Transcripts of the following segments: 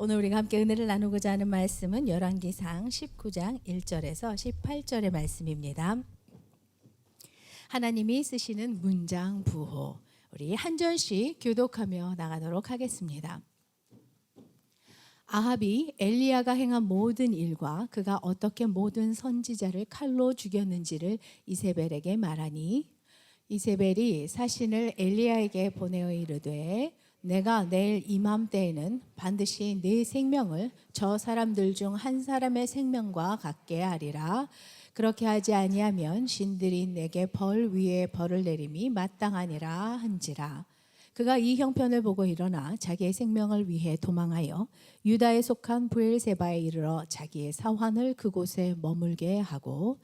오늘 우리가 함께 은혜를 나누고자 하는 말씀은 열왕기상 19장 1절에서 18절의 말씀입니다. 하나님이 쓰시는 문장부호, 우리 한 절씩 교독하며 나가도록 하겠습니다. 아합이 엘리야가 행한 모든 일과 그가 어떻게 모든 선지자를 칼로 죽였는지를 이세벨에게 말하니, 이세벨이 사신을 엘리야에게 보내어 이르되, 내가 내일 이맘때에는 반드시 네 생명을 저 사람들 중 한 사람의 생명과 같게 하리라. 그렇게 하지 아니하면 신들이 내게 벌 위에 벌을 내림이 마땅하니라 한지라. 그가 이 형편을 보고 일어나 자기의 생명을 위해 도망하여 유다에 속한 브엘세바에 이르러 자기의 사환을 그곳에 머물게 하고,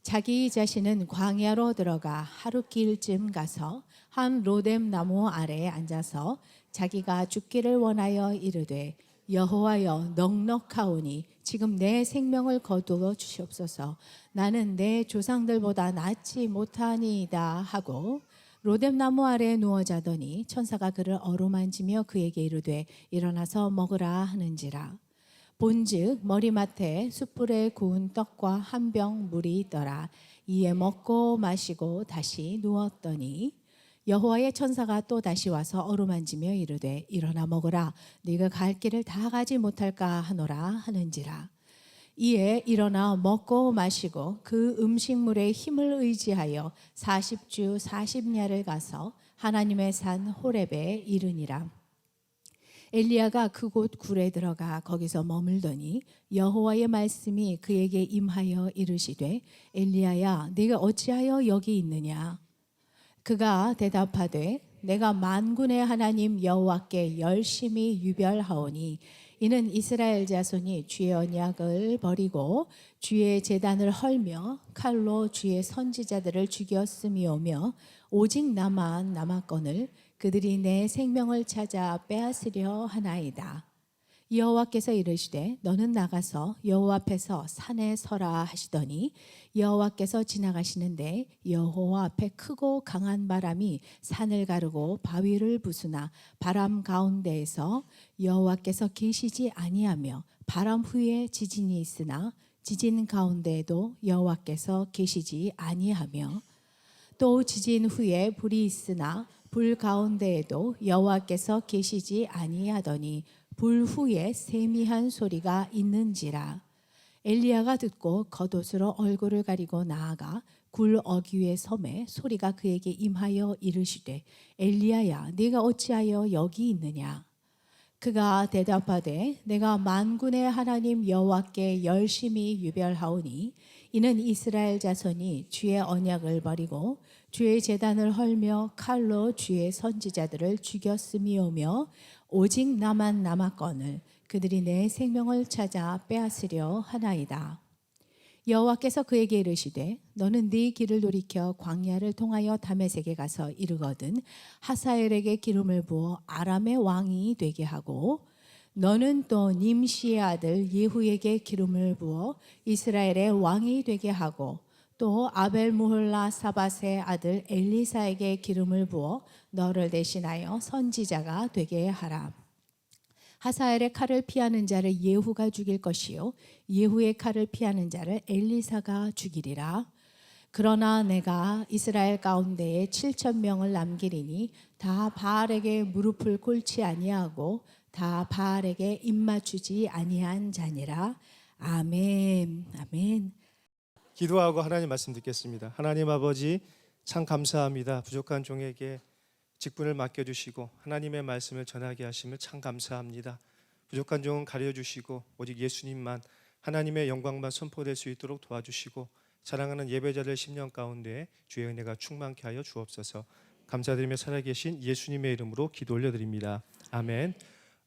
자기 자신은 광야로 들어가 하룻길쯤 가서 한 로뎀 나무 아래에 앉아서 자기가 죽기를 원하여 이르되, 여호와여 넉넉하오니 지금 내 생명을 거두어 주시옵소서. 나는 내 조상들보다 낫지 못하니이다 하고 로뎀 나무 아래에 누워 자더니 천사가 그를 어루만지며 그에게 이르되 일어나서 먹으라 하는지라. 본즉 머리맡에 숯불에 구운 떡과 한 병 물이 있더라. 이에 먹고 마시고 다시 누웠더니 여호와의 천사가 또 다시 와서 어루만지며 이르되 일어나 먹으라. 네가 갈 길을 다 가지 못할까 하노라 하는지라. 이에 일어나 먹고 마시고 그 음식물의 힘을 의지하여 40주 40야를 가서 하나님의 산 호렙에 이르니라. 엘리야가 그곳 굴에 들어가 거기서 머물더니 여호와의 말씀이 그에게 임하여 이르시되, 엘리야야 네가 어찌하여 여기 있느냐? 그가 대답하되, 내가 만군의 하나님 여호와께 열심히 유별하오니 이는 이스라엘 자손이 주의 언약을 버리고 주의 제단을 헐며 칼로 주의 선지자들을 죽였음이오며 오직 나만 남았거늘 그들이 내 생명을 찾아 빼앗으려 하나이다. 여호와께서 이르시되 너는 나가서 여호와 앞에서 산에 서라 하시더니 여호와께서 지나가시는데 여호와 앞에 크고 강한 바람이 산을 가르고 바위를 부수나 바람 가운데에서 여호와께서 계시지 아니하며 바람 후에 지진이 있으나 지진 가운데에도 여호와께서 계시지 아니하며 또 지진 후에 불이 있으나 불 가운데에도 여호와께서 계시지 아니하더니 불 후에 세미한 소리가 있는지라. 엘리야가 듣고 겉옷으로 얼굴을 가리고 나아가 굴 어귀 에 섬에 소리가 그에게 임하여 이르시되, 엘리야야 네가 어찌하여 여기 있느냐? 그가 대답하되 내가 만군의 하나님 여호와께 열심히 유별하오니 이는 이스라엘 자손이 주의 언약을 버리고 주의 제단을 헐며 칼로 주의 선지자들을 죽였음이오며 오직 나만 남았거늘 그들이 내 생명을 찾아 빼앗으려 하나이다. 여호와께서 그에게 이르시되 너는 네 길을 돌이켜 광야를 통하여 다메섹에 가서 이르거든 하사엘에게 기름을 부어 아람의 왕이 되게 하고 너는 또 님시의 아들 예후에게 기름을 부어 이스라엘의 왕이 되게 하고 또 아벨무홀라 사밧의 아들 엘리사에게 기름을 부어 너를 대신하여 선지자가 되게 하라. 하사엘의 칼을 피하는 자를 예후가 죽일 것이요 예후의 칼을 피하는 자를 엘리사가 죽이리라. 그러나 내가 이스라엘 가운데에 7,000명을 남기리니 다 바알에게 무릎을 꿇지 아니하고 다 바알에게 입맞추지 아니한 자니라. 아멘. 아멘. 기도하고 하나님 말씀 듣겠습니다. 하나님 아버지 참 감사합니다. 부족한 종에게 직분을 맡겨주시고 하나님의 말씀을 전하게 하심을 참 감사합니다. 부족한 종은 가려주시고 오직 예수님만 하나님의 영광만 선포될 수 있도록 도와주시고 사랑하는 예배자들 10년 가운데 주의 은혜가 충만케 하여 주옵소서. 감사드리며 살아계신 예수님의 이름으로 기도 올려드립니다. 아멘.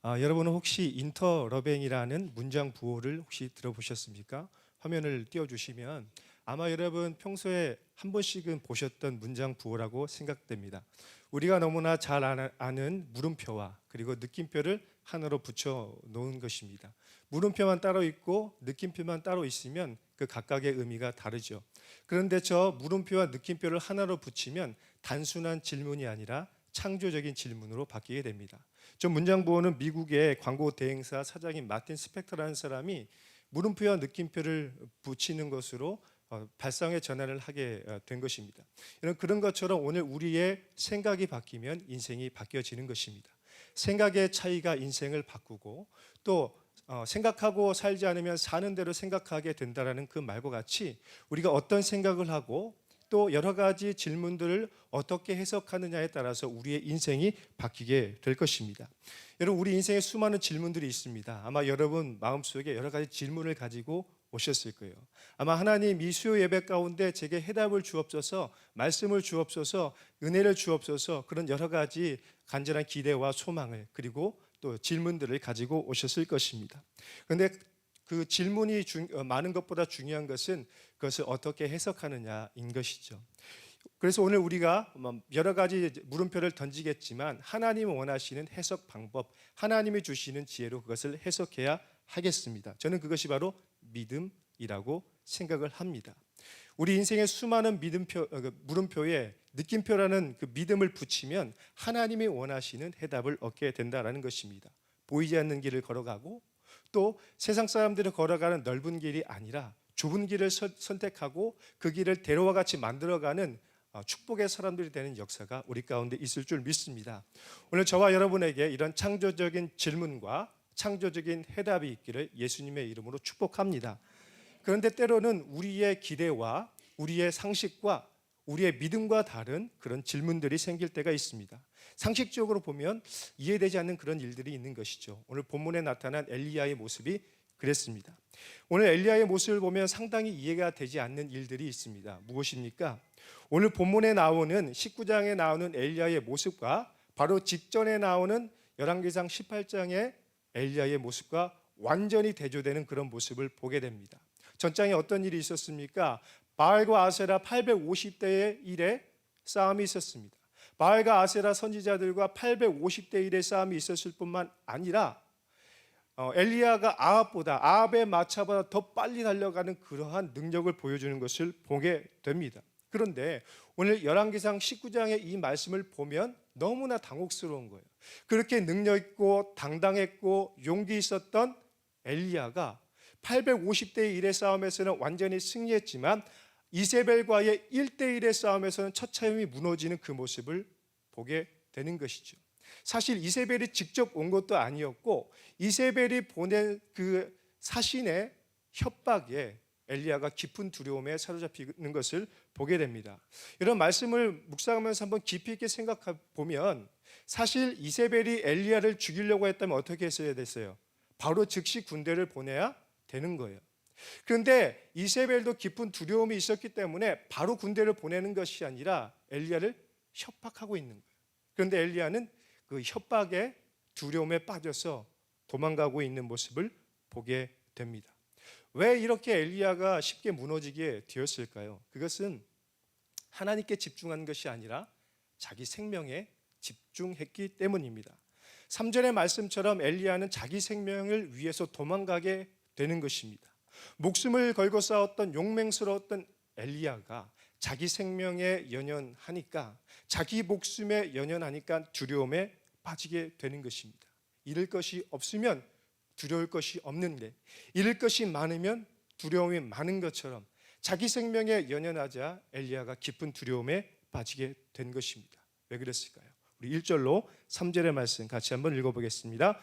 여러분은 혹시 인터러뱅이라는 문장 부호를 혹시 들어보셨습니까? 화면을 띄워주시면 아마 여러분 평소에 한 번씩은 보셨던 문장 부호라고 생각됩니다. 우리가 너무나 잘 아는 물음표와 그리고 느낌표를 하나로 붙여 놓은 것입니다. 물음표만 따로 있고 느낌표만 따로 있으면 그 각각의 의미가 다르죠. 그런데 저 물음표와 느낌표를 하나로 붙이면 단순한 질문이 아니라 창조적인 질문으로 바뀌게 됩니다. 저 문장 보고는 미국의 광고 대행사 사장인 마틴 스펙터라는 사람이 물음표와 느낌표를 붙이는 것으로 발상의 전환을 하게 된 것입니다. 그런 것처럼 오늘 우리의 생각이 바뀌면 인생이 바뀌어지는 것입니다. 생각의 차이가 인생을 바꾸고 또 생각하고 살지 않으면 사는 대로 생각하게 된다라는 그 말과 같이 우리가 어떤 생각을 하고 또 여러 가지 질문들을 어떻게 해석하느냐에 따라서 우리의 인생이 바뀌게 될 것입니다. 여러분, 우리 인생에 수많은 질문들이 있습니다. 아마 여러분 마음속에 여러 가지 질문을 가지고 오셨을 거예요. 아마 하나님 이 수요 예배 가운데 제게 해답을 주옵소서, 말씀을 주옵소서, 은혜를 주옵소서, 그런 여러 가지 간절한 기대와 소망을 그리고 또 질문들을 가지고 오셨을 것입니다. 그런데 그 질문이 많은 것보다 중요한 것은 그것을 어떻게 해석하느냐인 것이죠. 그래서 오늘 우리가 여러 가지 물음표를 던지겠지만 하나님이 원하시는 해석 방법, 하나님이 주시는 지혜로 그것을 해석해야 하겠습니다. 저는 그것이 바로 믿음이라고 생각을 합니다. 우리 인생의 수많은 물음표에 느낌표라는 그 믿음을 붙이면 하나님이 원하시는 해답을 얻게 된다는 것입니다. 보이지 않는 길을 걸어가고 또 세상 사람들이 걸어가는 넓은 길이 아니라 좁은 길을 선택하고 그 길을 대로와 같이 만들어가는 축복의 사람들이 되는 역사가 우리 가운데 있을 줄 믿습니다. 오늘 저와 여러분에게 이런 창조적인 질문과 창조적인 해답이 있기를 예수님의 이름으로 축복합니다. 그런데 때로는 우리의 기대와 우리의 상식과 우리의 믿음과 다른 그런 질문들이 생길 때가 있습니다. 상식적으로 보면 이해되지 않는 그런 일들이 있는 것이죠. 오늘 본문에 나타난 엘리야의 모습이 그랬습니다. 오늘 엘리야의 모습을 보면 상당히 이해가 되지 않는 일들이 있습니다. 무엇입니까? 오늘 본문에 나오는 19장에 나오는 엘리야의 모습과 바로 직전에 나오는 열왕기상 18장의 엘리야의 모습과 완전히 대조되는 그런 모습을 보게 됩니다. 전장에 어떤 일이 있었습니까? 바알과 아세라 850대의 일에 싸움이 있었습니다. 바알과 아세라 선지자들과 850대 1의 싸움이 있었을 뿐만 아니라 엘리야가 아합의 마차보다 더 빨리 달려가는 그러한 능력을 보여주는 것을 보게 됩니다. 그런데 오늘 열왕기상 19장의 이 말씀을 보면 너무나 당혹스러운 거예요. 그렇게 능력 있고 당당했고 용기 있었던 엘리야가 850대 1의 싸움에서는 완전히 승리했지만 이세벨과의 1대1의 싸움에서는 처참히 무너지는 그 모습을 보게 되는 것이죠. 사실 이세벨이 직접 온 것도 아니었고 이세벨이 보낸 그 사신의 협박에 엘리야가 깊은 두려움에 사로잡히는 것을 보게 됩니다. 이런 말씀을 묵상하면서 한번 깊이 있게 생각해 보면 사실 이세벨이 엘리야를 죽이려고 했다면 어떻게 했어야 됐어요? 바로 즉시 군대를 보내야 되는 거예요. 그런데 이세벨도 깊은 두려움이 있었기 때문에 바로 군대를 보내는 것이 아니라 엘리야를 협박하고 있는 거예요. 그런데 엘리야는 그 협박에 두려움에 빠져서 도망가고 있는 모습을 보게 됩니다. 왜 이렇게 엘리야가 쉽게 무너지게 되었을까요? 그것은 하나님께 집중한 것이 아니라 자기 생명에 집중했기 때문입니다. 3절의 말씀처럼 엘리야는 자기 생명을 위해서 도망가게 되는 것입니다. 목숨을 걸고 싸웠던 용맹스러웠던 엘리야가 자기 생명에 연연하니까 자기 목숨에 연연하니까 두려움에 빠지게 되는 것입니다. 잃을 것이 없으면 두려울 것이 없는데 잃을 것이 많으면 두려움이 많은 것처럼 자기 생명에 연연하자 엘리야가 깊은 두려움에 빠지게 된 것입니다. 왜 그랬을까요? 우리 1절로 3절의 말씀 같이 한번 읽어보겠습니다.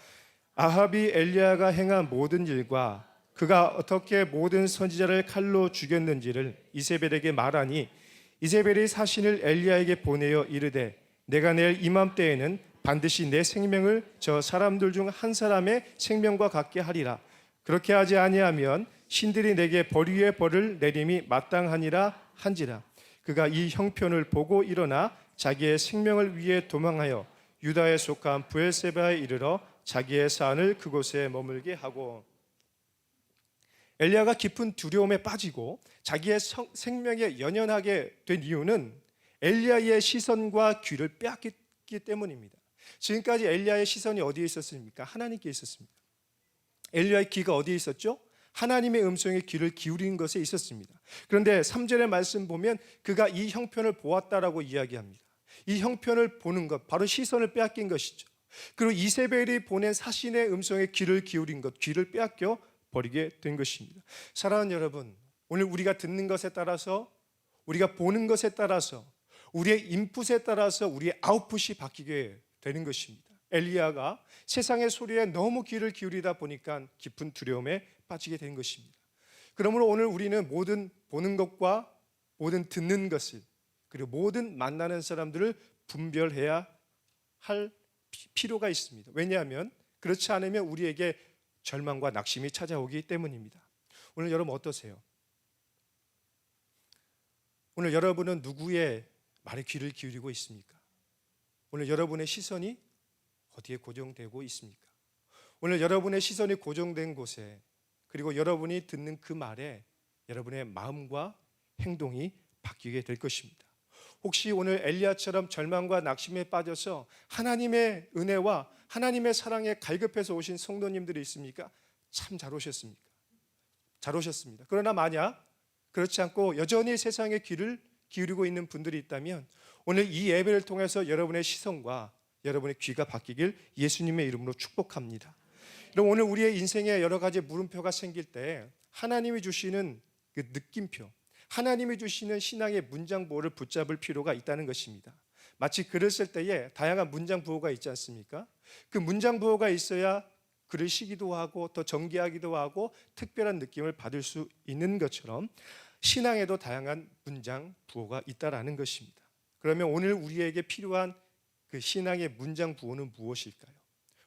아합이 엘리야가 행한 모든 일과 그가 어떻게 모든 선지자를 칼로 죽였는지를 이세벨에게 말하니 이세벨이 사신을 엘리야에게 보내어 이르되 내가 내일 이맘때에는 반드시 내 생명을 저 사람들 중 한 사람의 생명과 같게 하리라. 그렇게 하지 아니하면 신들이 내게 벌 위에 벌을 내림이 마땅하니라 한지라. 그가 이 형편을 보고 일어나 자기의 생명을 위해 도망하여 유다에 속한 브엘세바에 이르러 자기의 산을 그곳에 머물게 하고. 엘리야가 깊은 두려움에 빠지고 자기의 생명에 연연하게 된 이유는 엘리야의 시선과 귀를 빼앗겼기 때문입니다. 지금까지 엘리야의 시선이 어디에 있었습니까? 하나님께 있었습니다. 엘리야의 귀가 어디에 있었죠? 하나님의 음성에 귀를 기울인 것에 있었습니다. 그런데 3절의 말씀 보면 그가 이 형편을 보았다라고 이야기합니다. 이 형편을 보는 것, 바로 시선을 빼앗긴 것이죠. 그리고 이세벨이 보낸 사신의 음성에 귀를 기울인 것, 귀를 빼앗겨 버리게 된 것입니다. 사랑하는 여러분, 오늘 우리가 듣는 것에 따라서, 우리가 보는 것에 따라서, 우리의 인풋에 따라서 우리의 아웃풋이 바뀌게 되는 것입니다. 엘리야가 세상의 소리에 너무 귀를 기울이다 보니까 깊은 두려움에 빠지게 된 것입니다. 그러므로 오늘 우리는 모든 보는 것과 모든 듣는 것을, 그리고 모든 만나는 사람들을 분별해야 할 필요가 있습니다. 왜냐하면 그렇지 않으면 우리에게 절망과 낙심이 찾아오기 때문입니다. 오늘 여러분 어떠세요? 오늘 여러분은 누구의 말에 귀를 기울이고 있습니까? 오늘 여러분의 시선이 어디에 고정되고 있습니까? 오늘 여러분의 시선이 고정된 곳에, 그리고 여러분이 듣는 그 말에 여러분의 마음과 행동이 바뀌게 될 것입니다. 혹시 오늘 엘리야처럼 절망과 낙심에 빠져서 하나님의 은혜와 하나님의 사랑에 갈급해서 오신 성도님들이 있습니까? 참 잘 오셨습니까? 잘 오셨습니다. 그러나 만약 그렇지 않고 여전히 세상에 귀를 기울이고 있는 분들이 있다면 오늘 이 예배를 통해서 여러분의 시선과 여러분의 귀가 바뀌길 예수님의 이름으로 축복합니다. 그럼 오늘 우리의 인생에 여러 가지 물음표가 생길 때 하나님이 주시는 그 느낌표, 하나님이 주시는 신앙의 문장 부호를 붙잡을 필요가 있다는 것입니다. 마치 글을 쓸 때에 다양한 문장 부호가 있지 않습니까? 그 문장 부호가 있어야 글을 쓰기도 하고 더 정교하기도 하고 특별한 느낌을 받을 수 있는 것처럼 신앙에도 다양한 문장 부호가 있다라는 것입니다. 그러면 오늘 우리에게 필요한 그 신앙의 문장 부호는 무엇일까요?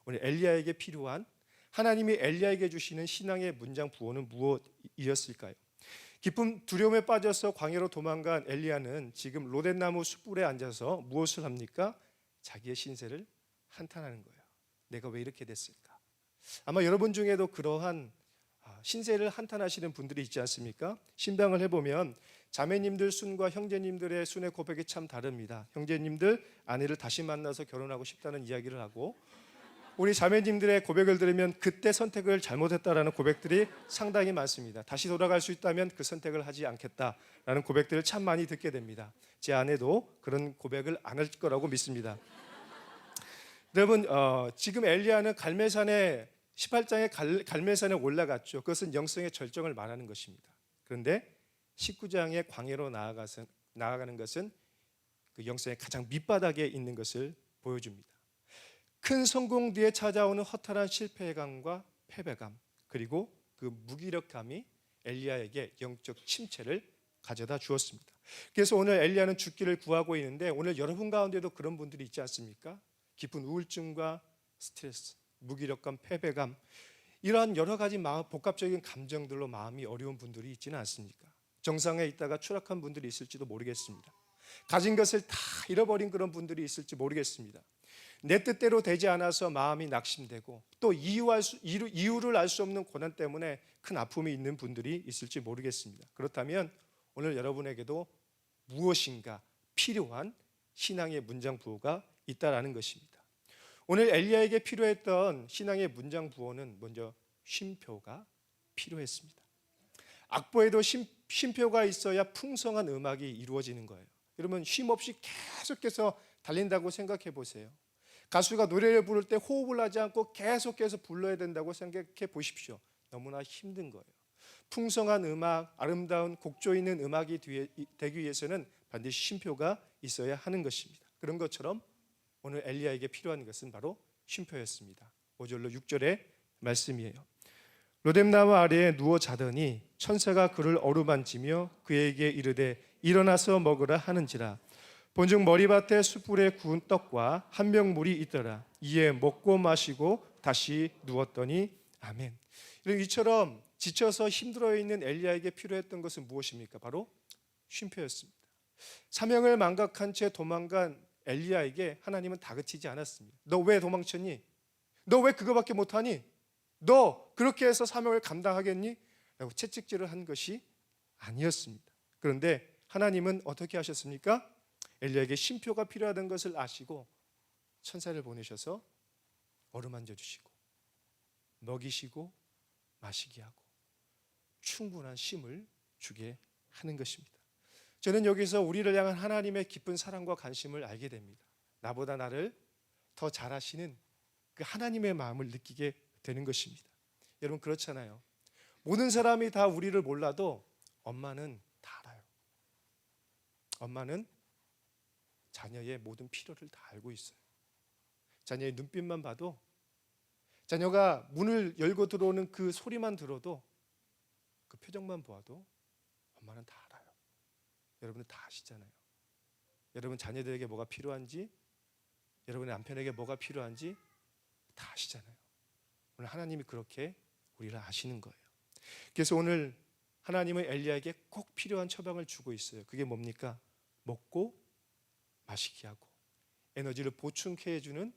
오늘 엘리야에게 필요한, 하나님이 엘리야에게 주시는 신앙의 문장 부호는 무엇이었을까요? 깊은 두려움에 빠져서 광야로 도망간 엘리야는 지금 로뎀나무 숯불에 앉아서 무엇을 합니까? 자기의 신세를 한탄하는 거예요. 내가 왜 이렇게 됐을까? 아마 여러분 중에도 그러한 신세를 한탄하시는 분들이 있지 않습니까? 신방을 해보면 자매님들 순과 형제님들의 순의 고백이 참 다릅니다. 형제님들 아내를 다시 만나서 결혼하고 싶다는 이야기를 하고, 우리 자매님들의 고백을 들으면 그때 선택을 잘못했다라는 고백들이 상당히 많습니다. 다시 돌아갈 수 있다면 그 선택을 하지 않겠다라는 고백들을 참 많이 듣게 됩니다. 제 아내도 그런 고백을 안 할 거라고 믿습니다. 여러분, 지금 엘리야는 갈멜산에 18장의 갈멜산에 올라갔죠. 그것은 영성의 절정을 말하는 것입니다. 그런데 19장의 광야로 나아가는 것은 그 영성의 가장 밑바닥에 있는 것을 보여줍니다. 큰 성공 뒤에 찾아오는 허탈한 실패감과 패배감, 그리고 그 무기력감이 엘리야에게 영적 침체를 가져다 주었습니다. 그래서 오늘 엘리야는 죽기를 구하고 있는데 오늘 여러분 가운데도 그런 분들이 있지 않습니까? 깊은 우울증과 스트레스, 무기력감, 패배감, 이러한 여러 가지 복합적인 감정들로 마음이 어려운 분들이 있지는 않습니까? 정상에 있다가 추락한 분들이 있을지도 모르겠습니다. 가진 것을 다 잃어버린 그런 분들이 있을지 모르겠습니다. 내 뜻대로 되지 않아서 마음이 낙심되고 또 이유를 알 수 없는 고난 때문에 큰 아픔이 있는 분들이 있을지 모르겠습니다. 그렇다면 오늘 여러분에게도 무엇인가 필요한 신앙의 문장 부호가 있다라는 것입니다. 오늘 엘리야에게 필요했던 신앙의 문장 부호는 먼저 쉼표가 필요했습니다. 악보에도 쉼표가 있어야 풍성한 음악이 이루어지는 거예요. 여러분, 쉼 없이 계속해서 달린다고 생각해 보세요. 가수가 노래를 부를 때 호흡을 하지 않고 계속해서 불러야 된다고 생각해 보십시오. 너무나 힘든 거예요. 풍성한 음악, 아름다운 곡조 있는 음악이 되기 위해서는 반드시 쉼표가 있어야 하는 것입니다. 그런 것처럼 오늘 엘리야에게 필요한 것은 바로 쉼표였습니다. 5절로 6절의 말씀이에요. 로뎀나무 아래에 누워 자더니 천사가 그를 어루만지며 그에게 이르되 일어나서 먹으라 하는지라. 본즉 머리밭에 숯불에 구운 떡과 한 병 물이 있더라. 이에 먹고 마시고 다시 누웠더니 아멘. 이처럼 지쳐서 힘들어 있는 엘리야에게 필요했던 것은 무엇입니까? 바로 쉼표였습니다. 사명을 망각한 채 도망간 엘리야에게 하나님은 다그치지 않았습니다. 너 왜 도망쳤니? 너 왜 그거밖에 못하니? 너 그렇게 해서 사명을 감당하겠니? 라고 채찍질을 한 것이 아니었습니다. 그런데 하나님은 어떻게 하셨습니까? 엘리야에게 쉼표가 필요하던 것을 아시고 천사를 보내셔서 어루만져 주시고 먹이시고 마시게 하고 충분한 쉼을 주게 하는 것입니다. 저는 여기서 우리를 향한 하나님의 깊은 사랑과 관심을 알게 됩니다. 나보다 나를 더 잘 아시는 그 하나님의 마음을 느끼게 되는 것입니다. 여러분 그렇잖아요. 모든 사람이 다 우리를 몰라도 엄마는 다 알아요. 엄마는 자녀의 모든 필요를 다 알고 있어요. 자녀의 눈빛만 봐도, 자녀가 문을 열고 들어오는 그 소리만 들어도, 그 표정만 보아도 엄마는 다 알아요. 여러분은 다 아시잖아요. 여러분 자녀들에게 뭐가 필요한지, 여러분의 남편에게 뭐가 필요한지 다 아시잖아요. 오늘 하나님이 그렇게 우리를 아시는 거예요. 그래서 오늘 하나님은 엘리야에게 꼭 필요한 처방을 주고 있어요. 그게 뭡니까? 먹고 마시게 하고 에너지를 보충케 해주는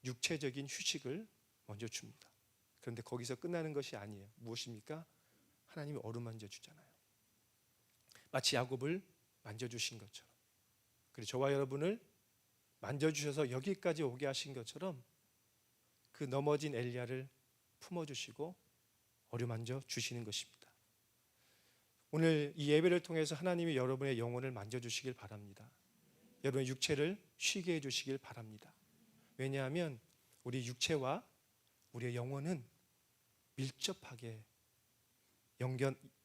육체적인 휴식을 먼저 줍니다. 그런데 거기서 끝나는 것이 아니에요. 무엇입니까? 하나님이 어루만져 주잖아요. 마치 야곱을 만져주신 것처럼, 그리고 저와 여러분을 만져주셔서 여기까지 오게 하신 것처럼 그 넘어진 엘리야를 품어주시고 어루만져 주시는 것입니다. 오늘 이 예배를 통해서 하나님이 여러분의 영혼을 만져주시길 바랍니다. 여러분의 육체를 쉬게 해주시길 바랍니다. 왜냐하면 우리 육체와 우리의 영혼은 밀접하게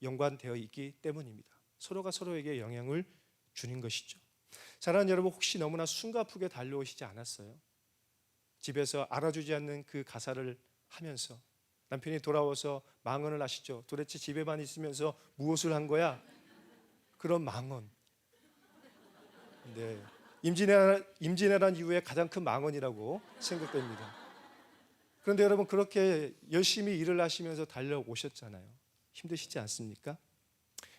연관되어 있기 때문입니다. 서로가 서로에게 영향을 주는 것이죠. 사랑하는 여러분, 혹시 너무나 숨가쁘게 달려오시지 않았어요? 집에서 알아주지 않는 그 가사를 하면서 남편이 돌아와서 망언을 하시죠. 도대체 집에만 있으면서 무엇을 한 거야? 그런 망언. 네, 임진왜란 이후에 가장 큰 망언이라고 생각됩니다. 그런데 여러분 그렇게 열심히 일을 하시면서 달려오셨잖아요. 힘드시지 않습니까?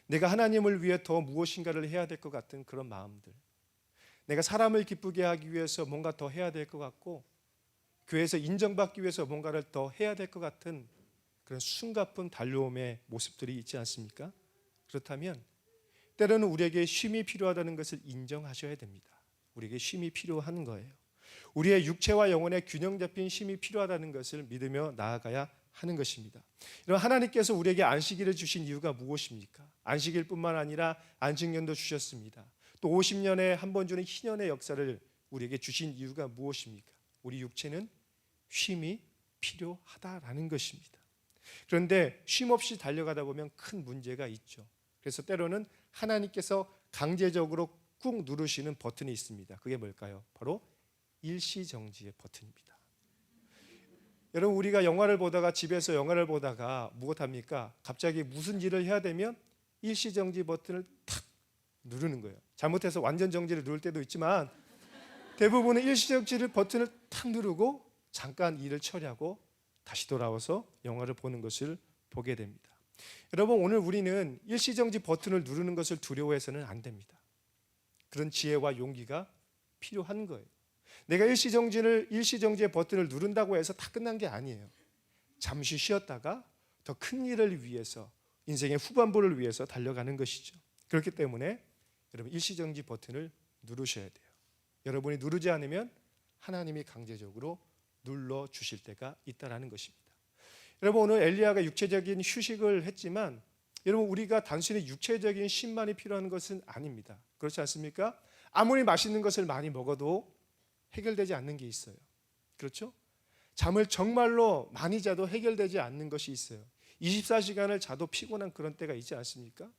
내가 하나님을 위해 더 무엇인가를 해야 될 것 같은 그런 마음들, 내가 사람을 기쁘게 하기 위해서 뭔가 더 해야 될 것 같고, 교회에서 인정받기 위해서 뭔가를 더 해야 될 것 같은 그런 숨가쁜 달려옴의 모습들이 있지 않습니까? 그렇다면 때로는 우리에게 쉼이 필요하다는 것을 인정하셔야 됩니다. 우리에게 쉼이 필요한 거예요. 우리의 육체와 영혼의 균형 잡힌 쉼이 필요하다는 것을 믿으며 나아가야 하는 것입니다. 여러분, 하나님께서 우리에게 안식일을 주신 이유가 무엇입니까? 안식일뿐만 아니라 안식년도 주셨습니다. 또 50년에 한 번 주는 희년의 역사를 우리에게 주신 이유가 무엇입니까? 우리 육체는 쉼이 필요하다라는 것입니다. 그런데 쉼 없이 달려가다 보면 큰 문제가 있죠. 그래서 때로는 하나님께서 강제적으로 꾹 누르시는 버튼이 있습니다. 그게 뭘까요? 바로 일시정지의 버튼입니다. 여러분, 우리가 영화를 보다가, 집에서 영화를 보다가 무엇합니까? 갑자기 무슨 일을 해야 되면 일시정지 버튼을 탁 누르는 거예요. 잘못해서 완전 정지를 누를 때도 있지만 대부분은 일시정지 버튼을 탁 누르고 잠깐 일을 처리하고 다시 돌아와서 영화를 보는 것을 보게 됩니다. 여러분, 오늘 우리는 일시정지 버튼을 누르는 것을 두려워해서는 안 됩니다. 그런 지혜와 용기가 필요한 거예요. 내가 일시정지의 버튼을 누른다고 해서 다 끝난 게 아니에요. 잠시 쉬었다가 더 큰 일을 위해서, 인생의 후반부를 위해서 달려가는 것이죠. 그렇기 때문에 여러분, 일시정지 버튼을 누르셔야 돼요. 여러분이 누르지 않으면 하나님이 강제적으로 눌러주실 때가 있다는 것입니다. 여러분, 오늘 엘리야가 육체적인 휴식을 했지만 여러분, 우리가 단순히 육체적인 쉼만이 필요한 것은 아닙니다. 그렇지 않습니까? 아무리 맛있는 것을 많이 먹어도 해결되지 않는 게 있어요. 그렇죠? 잠을 정말로 많이 자도 해결되지 않는 것이 있어요. 24시간을 자도 피곤한 그런 때가 있지 않습니까?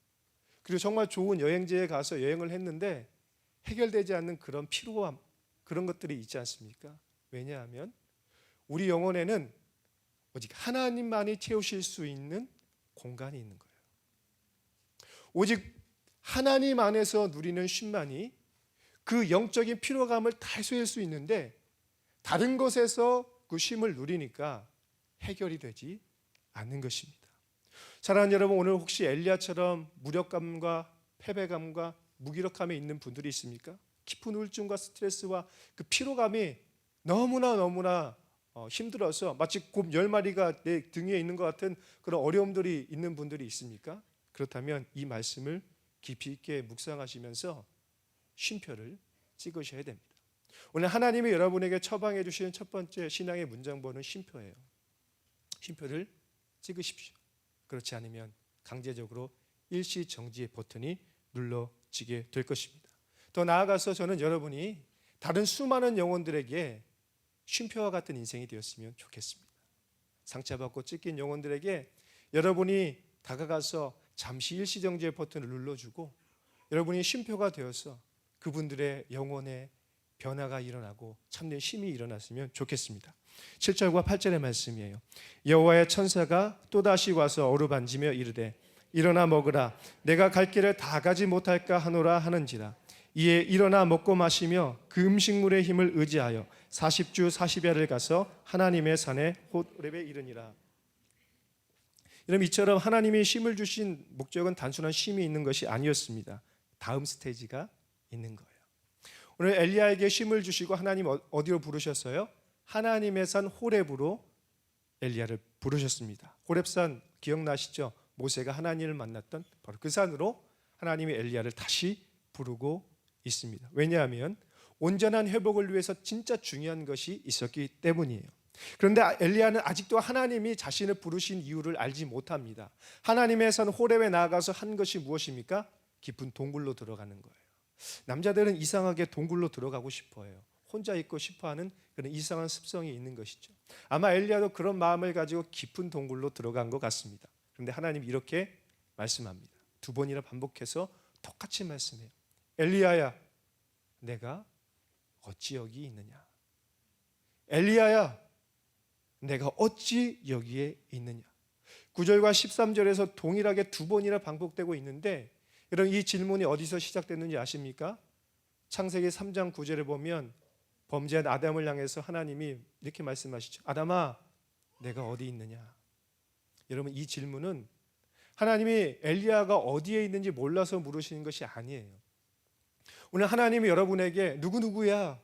그리고 정말 좋은 여행지에 가서 여행을 했는데 해결되지 않는 그런 피로함, 그런 것들이 있지 않습니까? 왜냐하면 우리 영혼에는 오직 하나님만이 채우실 수 있는 공간이 있는 거예요. 오직 하나님 안에서 누리는 쉼만이 그 영적인 피로감을 다 해소할 수 있는데, 다른 곳에서 그 쉼을 누리니까 해결이 되지 않는 것입니다. 사랑하는 여러분, 오늘 혹시 엘리야처럼 무력감과 패배감과 무기력함에 있는 분들이 있습니까? 깊은 우울증과 스트레스와 그 피로감이 너무나 힘들어서 마치 곰 10마리가 내 등 위에 있는 것 같은 그런 어려움들이 있는 분들이 있습니까? 그렇다면 이 말씀을 깊이 있게 묵상하시면서 쉼표를 찍으셔야 됩니다. 오늘 하나님이 여러분에게 처방해 주시는 첫 번째 신앙의 문장본은 쉼표예요. 쉼표를 찍으십시오. 그렇지 않으면 강제적으로 일시정지의 버튼이 눌러지게 될 것입니다. 더 나아가서 저는 여러분이 다른 수많은 영혼들에게 쉼표와 같은 인생이 되었으면 좋겠습니다. 상처받고 찢긴 영혼들에게 여러분이 다가가서 잠시 일시정지의 버튼을 눌러주고 여러분이 쉼표가 되어서 그분들의 영혼에 변화가 일어나고 참된 쉼이 일어났으면 좋겠습니다. 7절과 8절의 말씀이에요. 여호와의 천사가 또다시 와서 어루만지며 이르되 일어나 먹으라. 내가 갈 길을 다 가지 못할까 하노라 하는지라. 이에 일어나 먹고 마시며 그 음식물의 힘을 의지하여 40주 40야를 가서 하나님의 산에 호렙에 이르니라. 여러분, 이처럼 하나님이 쉼을 주신 목적은 단순한 쉼이 있는 것이 아니었습니다. 다음 스테이지가 있는 거예요. 오늘 엘리야에게 쉼을 주시고 하나님 어디로 부르셨어요? 하나님의 산 호렙으로 엘리야를 부르셨습니다. 호렙산 기억나시죠? 모세가 하나님을 만났던 바로 그 산으로 하나님이 엘리야를 다시 부르고 있습니다. 왜냐하면 온전한 회복을 위해서 진짜 중요한 것이 있었기 때문이에요. 그런데 엘리야는 아직도 하나님이 자신을 부르신 이유를 알지 못합니다. 하나님의 산 호렙에 나아가서 한 것이 무엇입니까? 깊은 동굴로 들어가는 거예요. 남자들은 이상하게 동굴로 들어가고 싶어해요. 혼자 있고 싶어하는 그런 이상한 습성이 있는 것이죠. 아마 엘리야도 그런 마음을 가지고 깊은 동굴로 들어간 것 같습니다. 그런데 하나님이 이렇게 말씀합니다. 2번이나 반복해서 똑같이 말씀해요. 엘리야야, 내가 어찌 여기 있느냐? 엘리야야, 내가 어찌 여기에 있느냐? 9절과 13절에서 동일하게 2번이나 반복되고 있는데, 여러분 이 질문이 어디서 시작됐는지 아십니까? 창세기 3장 9절에 보면 범죄한 아담을 향해서 하나님이 이렇게 말씀하시죠. 아담아, 내가 어디 있느냐? 여러분, 이 질문은 하나님이 엘리야가 어디에 있는지 몰라서 물으시는 것이 아니에요. 오늘 하나님이 여러분에게 누구누구야?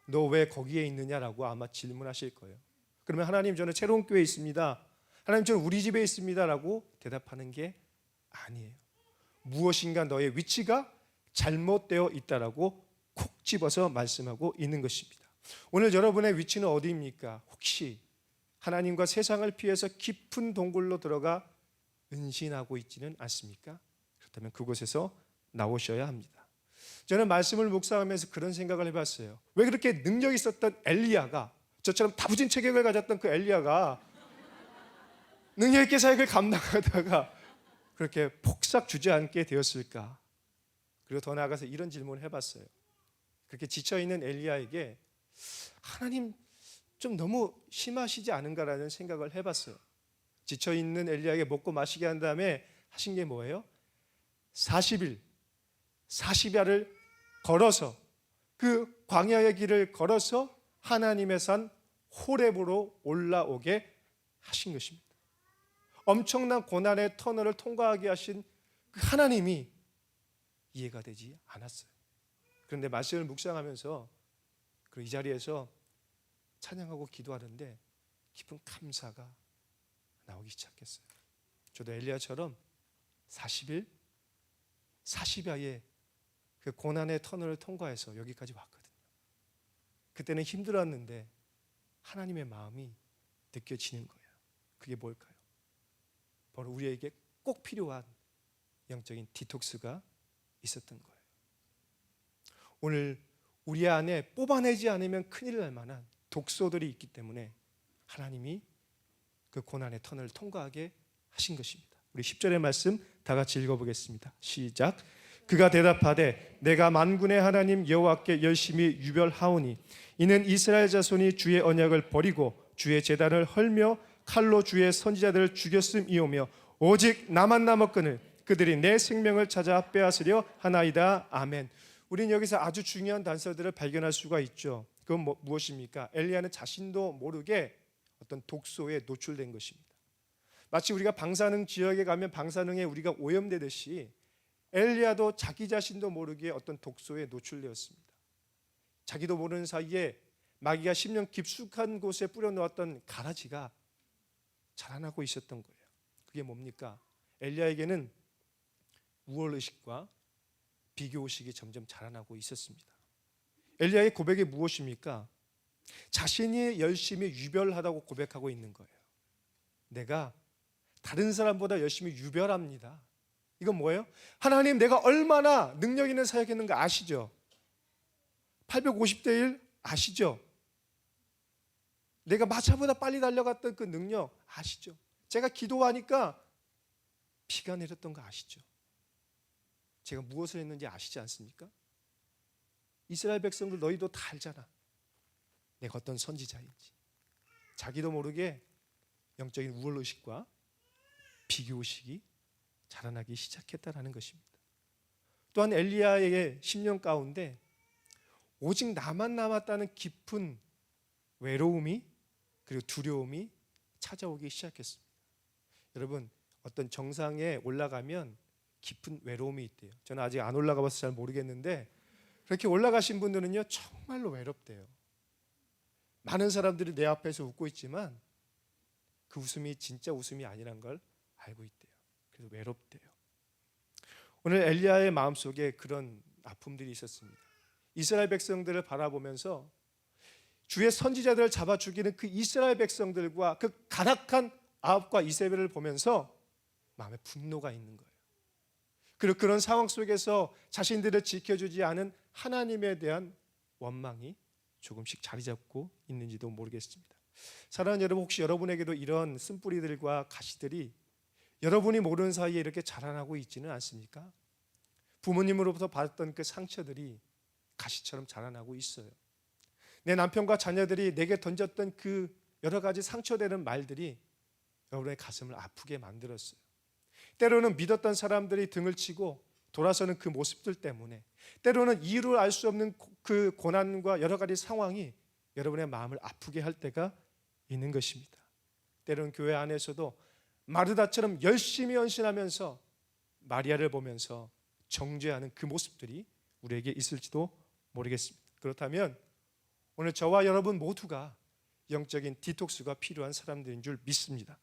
너 왜 거기에 있느냐라고 아마 질문하실 거예요. 그러면 하나님, 저는 새로운 교회에 있습니다. 하나님, 저는 우리 집에 있습니다 라고 대답하는 게 아니에요. 무엇인가 너의 위치가 잘못되어 있다라고 콕 집어서 말씀하고 있는 것입니다. 오늘 여러분의 위치는 어디입니까? 혹시 하나님과 세상을 피해서 깊은 동굴로 들어가 은신하고 있지는 않습니까? 그렇다면 그곳에서 나오셔야 합니다. 저는 말씀을 묵상하면서 그런 생각을 해봤어요. 왜 그렇게 능력 있었던 엘리야가, 저처럼 다부진 체격을 가졌던 그 엘리야가 능력 있게 사역을 감당하다가 그렇게 폭삭 주저앉게 되었을까? 그리고 더 나아가서 이런 질문을 해봤어요. 그렇게 지쳐있는 엘리야에게 하나님 좀 너무 심하시지 않은가라는 생각을 해봤어요. 지쳐있는 엘리야에게 먹고 마시게 한 다음에 하신 게 뭐예요? 40일 40야를 걸어서, 그 광야의 길을 걸어서 하나님의 산 호렙으로 올라오게 하신 것입니다. 엄청난 고난의 터널을 통과하게 하신 그 하나님이 이해가 되지 않았어요. 그런데 말씀을 묵상하면서 이 자리에서 찬양하고 기도하는데 깊은 감사가 나오기 시작했어요. 저도 엘리야처럼 40일 40야의 그 고난의 터널을 통과해서 여기까지 왔거든요. 그때는 힘들었는데 하나님의 마음이 느껴지는 거예요. 그게 뭘까요? 바로 우리에게 꼭 필요한 영적인 디톡스가 있었던 거예요. 오늘 우리 안에 뽑아내지 않으면 큰일 날 만한 독소들이 있기 때문에 하나님이 그 고난의 터널을 통과하게 하신 것입니다. 우리 10절의 말씀 다 같이 읽어보겠습니다. 시작. 그가 대답하되 내가 만군의 하나님 여호와께 열심히 유별하오니 이는 이스라엘 자손이 주의 언약을 버리고 주의 제단을 헐며 칼로 주의 선지자들을 죽였음이오며 오직 나만 남았거늘 그들이 내 생명을 찾아 빼앗으려 하나이다. 아멘. 우리는 여기서 아주 중요한 단서들을 발견할 수가 있죠. 그건 무엇입니까? 엘리야는 자신도 모르게 어떤 독소에 노출된 것입니다. 마치 우리가 방사능 지역에 가면 방사능에 우리가 오염되듯이 엘리야도 자기 자신도 모르게 어떤 독소에 노출되었습니다. 자기도 모르는 사이에 마귀가 10년 깊숙한 곳에 뿌려놓았던 가라지가 자라나고 있었던 거예요. 그게 뭡니까? 엘리야에게는 우월의식과 비교의식이 점점 자라나고 있었습니다. 엘리야의 고백이 무엇입니까? 자신이 열심히 유별하다고 고백하고 있는 거예요. 내가 다른 사람보다 열심히 유별합니다. 이건 뭐예요? 하나님, 내가 얼마나 능력 있는 사역했는가 아시죠? 850대 1 아시죠? 내가 마차보다 빨리 달려갔던 그 능력 아시죠? 제가 기도하니까 비가 내렸던 거 아시죠? 제가 무엇을 했는지 아시지 않습니까? 이스라엘 백성들 너희도 다 알잖아. 내가 어떤 선지자인지. 자기도 모르게 영적인 우월의식과 비교의식이 자라나기 시작했다라는 것입니다. 또한 엘리야의 10년 가운데 오직 나만 남았다는 깊은 외로움이 그리고 두려움이 찾아오기 시작했습니다. 여러분, 어떤 정상에 올라가면 깊은 외로움이 있대요. 저는 아직 안 올라가 봐서 잘 모르겠는데 그렇게 올라가신 분들은요 정말로 외롭대요. 많은 사람들이 내 앞에서 웃고 있지만 그 웃음이 진짜 웃음이 아니란 걸 알고 있대요. 그래서 외롭대요. 오늘 엘리야의 마음속에 그런 아픔들이 있었습니다. 이스라엘 백성들을 바라보면서 주의 선지자들을 잡아 죽이는 그 이스라엘 백성들과 그 간악한 아합과 이세벨을 보면서 마음에 분노가 있는 거예요. 그리고 그런 상황 속에서 자신들을 지켜주지 않은 하나님에 대한 원망이 조금씩 자리 잡고 있는지도 모르겠습니다. 사랑하는 여러분, 혹시 여러분에게도 이런 쓴뿌리들과 가시들이 여러분이 모르는 사이에 이렇게 자라나고 있지는 않습니까? 부모님으로부터 받았던 그 상처들이 가시처럼 자라나고 있어요. 내 남편과 자녀들이 내게 던졌던 그 여러 가지 상처되는 말들이 여러분의 가슴을 아프게 만들었어요. 때로는 믿었던 사람들이 등을 치고 돌아서는 그 모습들 때문에, 때로는 이유를 알 수 없는 그 고난과 여러 가지 상황이 여러분의 마음을 아프게 할 때가 있는 것입니다. 때로는 교회 안에서도 마르다처럼 열심히 헌신하면서 마리아를 보면서 정죄하는 그 모습들이 우리에게 있을지도 모르겠습니다. 그렇다면 오늘 저와 여러분 모두가 영적인 디톡스가 필요한 사람들인 줄 믿습니다.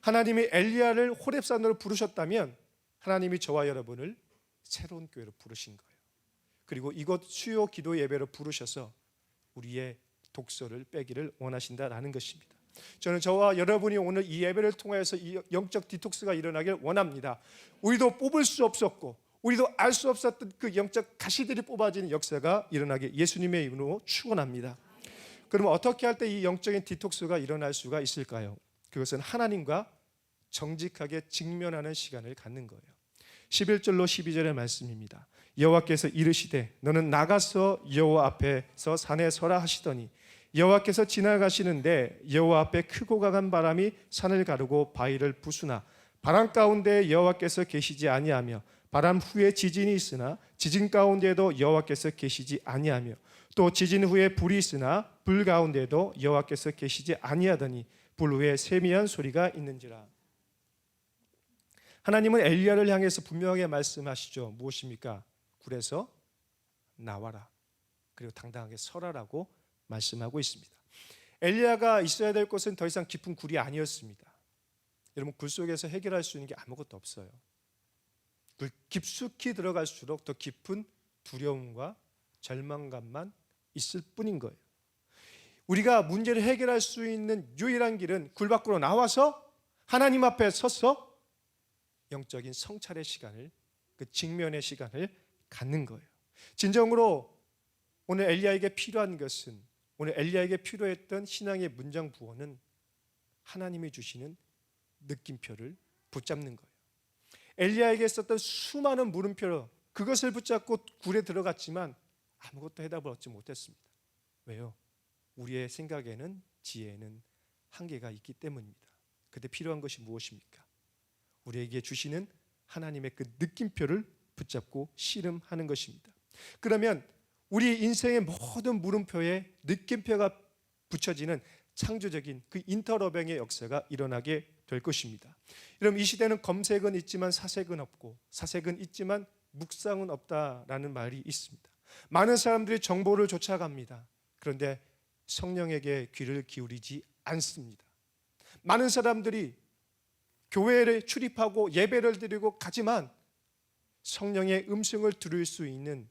하나님이 엘리야를 호렙산으로 부르셨다면 하나님이 저와 여러분을 새로운 교회로 부르신 거예요. 그리고 이곳 수요 기도 예배로 부르셔서 우리의 독소를 빼기를 원하신다라는 것입니다. 저는 저와 여러분이 오늘 이 예배를 통해서 이 영적 디톡스가 일어나길 원합니다. 우리도 뽑을 수 없었고 우리도 알 수 없었던 그 영적 가시들이 뽑아지는 역사가 일어나게 예수님의 이름으로 축원합니다. 그러면 어떻게 할 때 이 영적인 디톡스가 일어날 수가 있을까요? 그것은 하나님과 정직하게 직면하는 시간을 갖는 거예요. 11절로 12절의 말씀입니다. 여호와께서 이르시되 너는 나가서 여호와 앞에서 산에 서라 하시더니 여호와께서 지나가시는데 여호와 앞에 크고 강한 바람이 산을 가르고 바위를 부수나 바람 가운데 여호와께서 계시지 아니하며 바람 후에 지진이 있으나 지진 가운데에도 여호와께서 계시지 아니하며 또 지진 후에 불이 있으나 불 가운데에도 여호와께서 계시지 아니하더니 불 후에 세미한 소리가 있는지라. 하나님은 엘리야를 향해서 분명하게 말씀하시죠. 무엇입니까? 굴에서 나와라. 그리고 당당하게 서라라고 말씀하고 있습니다. 엘리야가 있어야 될 곳은 더 이상 깊은 굴이 아니었습니다. 여러분, 굴 속에서 해결할 수 있는 게 아무것도 없어요. 굴 깊숙이 들어갈수록 더 깊은 두려움과 절망감만 있을 뿐인 거예요. 우리가 문제를 해결할 수 있는 유일한 길은 굴 밖으로 나와서 하나님 앞에 서서 영적인 성찰의 시간을, 그 직면의 시간을 갖는 거예요. 진정으로 오늘 엘리야에게 필요한 것은, 오늘 엘리야에게 필요했던 신앙의 문장 부호는 하나님이 주시는 느낌표를 붙잡는 거예요. 엘리야에게 있었던 수많은 물음표, 그것을 붙잡고 굴에 들어갔지만 아무것도 해답을 얻지 못했습니다. 왜요? 우리의 생각에는, 지혜에는 한계가 있기 때문입니다. 그때 필요한 것이 무엇입니까? 우리에게 주시는 하나님의 그 느낌표를 붙잡고 씨름하는 것입니다. 그러면 우리 인생의 모든 물음표에 느낌표가 붙여지는 창조적인 그 인터러빙의 역사가 일어나게 될 것입니다. 여러분, 이 시대는 검색은 있지만 사색은 없고 사색은 있지만 묵상은 없다라는 말이 있습니다. 많은 사람들이 정보를 쫓아갑니다. 그런데 성령에게 귀를 기울이지 않습니다. 많은 사람들이 교회를 출입하고 예배를 드리고 가지만 성령의 음성을 들을 수 있는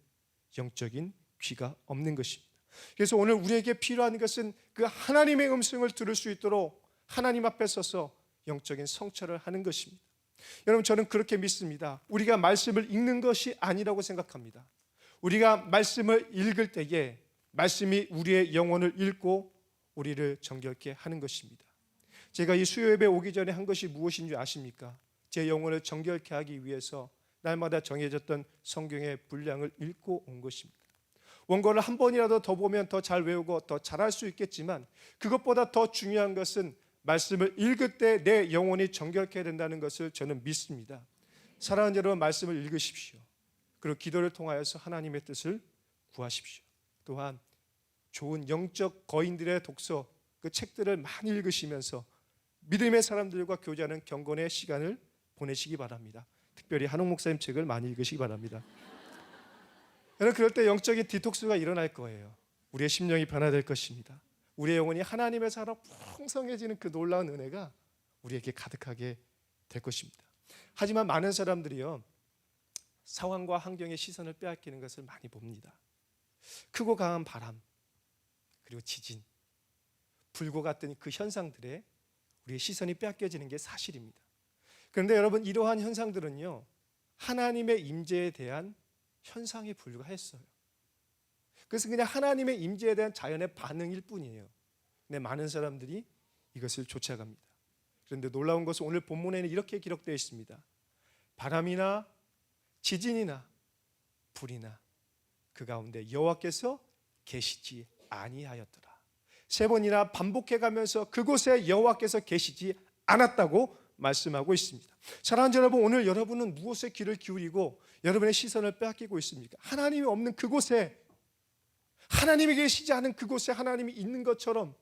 영적인 귀가 없는 것입니다. 그래서 오늘 우리에게 필요한 것은 그 하나님의 음성을 들을 수 있도록 하나님 앞에 서서 영적인 성찰을 하는 것입니다. 여러분, 저는 그렇게 믿습니다. 우리가 말씀을 읽는 것이 아니라고 생각합니다. 우리가 말씀을 읽을 때에 말씀이 우리의 영혼을 읽고 우리를 정결케 하는 것입니다. 제가 이 수요 예배 오기 전에 한 것이 무엇인 줄 아십니까? 제 영혼을 정결케 하기 위해서 날마다 정해졌던 성경의 분량을 읽고 온 것입니다. 원고를 한 번이라도 더 보면 더 잘 외우고 더 잘할 수 있겠지만 그것보다 더 중요한 것은 말씀을 읽을 때 내 영혼이 정결케 된다는 것을 저는 믿습니다. 사랑하는 여러분, 말씀을 읽으십시오. 그리고 기도를 통하여서 하나님의 뜻을 구하십시오. 또한 좋은 영적 거인들의 독서, 그 책들을 많이 읽으시면서 믿음의 사람들과 교제하는 경건의 시간을 보내시기 바랍니다. 특별히 한옥 목사님 책을 많이 읽으시기 바랍니다. 여러분, 그럴 때 영적인 디톡스가 일어날 거예요. 우리의 심령이 변화될 것입니다. 우리의 영혼이 하나님의 사랑 풍성해지는 그 놀라운 은혜가 우리에게 가득하게 될 것입니다. 하지만 많은 사람들이요, 상황과 환경의 시선을 빼앗기는 것을 많이 봅니다. 크고 강한 바람, 그리고 지진, 불과 같은 그 현상들에 우리의 시선이 빼앗겨지는 게 사실입니다. 그런데 여러분, 이러한 현상들은요, 하나님의 임재에 대한 현상에 불과했어요. 그래서 그냥 하나님의 임재에 대한 자연의 반응일 뿐이에요. 근데 많은 사람들이 이것을 쫓아갑니다. 그런데 놀라운 것은 오늘 본문에는 이렇게 기록되어 있습니다. 바람이나 지진이나 불이나 그 가운데 여호와께서 계시지 아니하였더라. 3번이나 반복해 가면서 그곳에 여호와께서 계시지 않았다고 말씀하고 있습니다. 사랑하는 여러분, 오늘 여러분은 무엇에 귀를 기울이고 여러분의 시선을 빼앗기고 있습니까? 하나님이 없는 그곳에, 하나님이 계시지 않은 그곳에 하나님이 있는 것처럼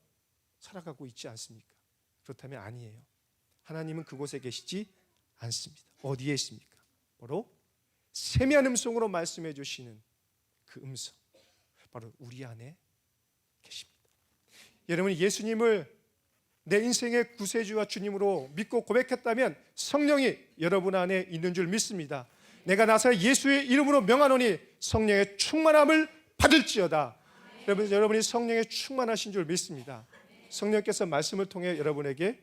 살아가고 있지 않습니까? 그렇다면 아니에요. 하나님은 그곳에 계시지 않습니다. 어디에 있습니까? 바로 세미한 음성으로 말씀해 주시는 그 음성, 바로 우리 안에 계십니다. 여러분이 예수님을 내 인생의 구세주와 주님으로 믿고 고백했다면 성령이 여러분 안에 있는 줄 믿습니다. 내가 나서 예수의 이름으로 명하노니 성령의 충만함을 받을지어다. 여러분이 성령의 충만하신 줄 믿습니다. 성령께서 말씀을 통해 여러분에게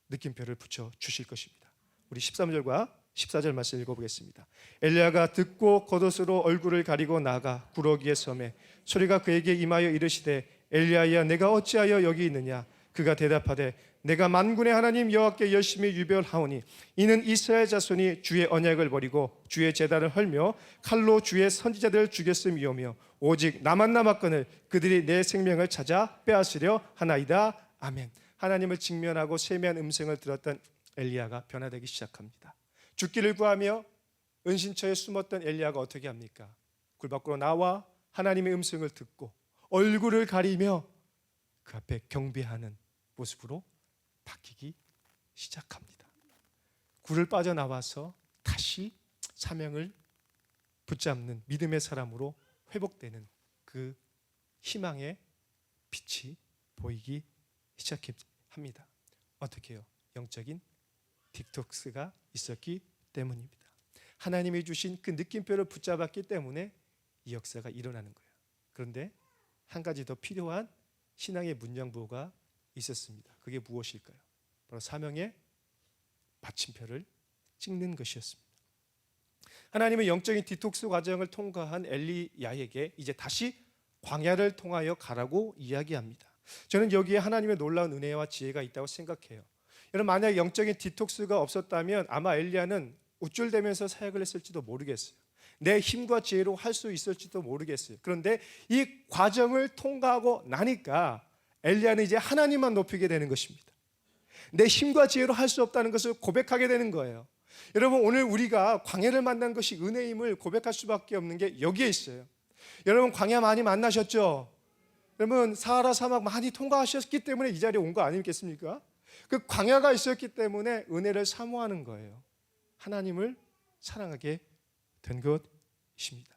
느낌표를 붙여 주실 것입니다. 우리 13절과 14절 말씀 읽어보겠습니다. 엘리야가 듣고 겉옷으로 얼굴을 가리고 나가 구러기에 섬에 소리가 그에게 임하여 이르시되 엘리야야, 내가 어찌하여 여기 있느냐? 그가 대답하되 내가 만군의 하나님 여호와께 열심히 유별하오니 이는 이스라엘 자손이 주의 언약을 버리고 주의 제단을 헐며 칼로 주의 선지자들을 죽였음이오며 오직 나만 남았거늘 그들이 내 생명을 찾아 빼앗으려 하나이다. 아멘. 하나님을 직면하고 세미한 음성을 들었던 엘리야가 변화되기 시작합니다. 죽기를 구하며 은신처에 숨었던 엘리야가 어떻게 합니까? 굴 밖으로 나와 하나님의 음성을 듣고 얼굴을 가리며 그 앞에 경배하는 모습으로 바뀌기 시작합니다. 굴을 빠져나와서 다시 사명을 붙잡는 믿음의 사람으로 회복되는 그 희망의 빛이 보이기 시작합니다. 어떻게 해요? 영적인 디톡스가 있었기 때문입니다. 하나님이 주신 그 느낌표를 붙잡았기 때문에 이 역사가 일어나는 거예요. 그런데 한 가지 더 필요한 신앙의 문양부호가 있었습니다. 그게 무엇일까요? 바로 사명의 받침표를 찍는 것이었습니다. 하나님은 영적인 디톡스 과정을 통과한 엘리야에게 이제 다시 광야를 통하여 가라고 이야기합니다. 저는 여기에 하나님의 놀라운 은혜와 지혜가 있다고 생각해요. 여러분, 만약 영적인 디톡스가 없었다면 아마 엘리야는 우쭐대면서 사역을 했을지도 모르겠어요. 내 힘과 지혜로 할 수 있을지도 모르겠어요. 그런데 이 과정을 통과하고 나니까 엘리야는 이제 하나님만 높이게 되는 것입니다. 내 힘과 지혜로 할 수 없다는 것을 고백하게 되는 거예요. 여러분, 오늘 우리가 광야를 만난 것이 은혜임을 고백할 수밖에 없는 게 여기에 있어요. 여러분, 광야 많이 만나셨죠? 여러분, 사하라 사막 많이 통과하셨기 때문에 이 자리에 온 거 아니겠습니까? 그 광야가 있었기 때문에 은혜를 사모하는 거예요. 하나님을 사랑하게 된 것입니다.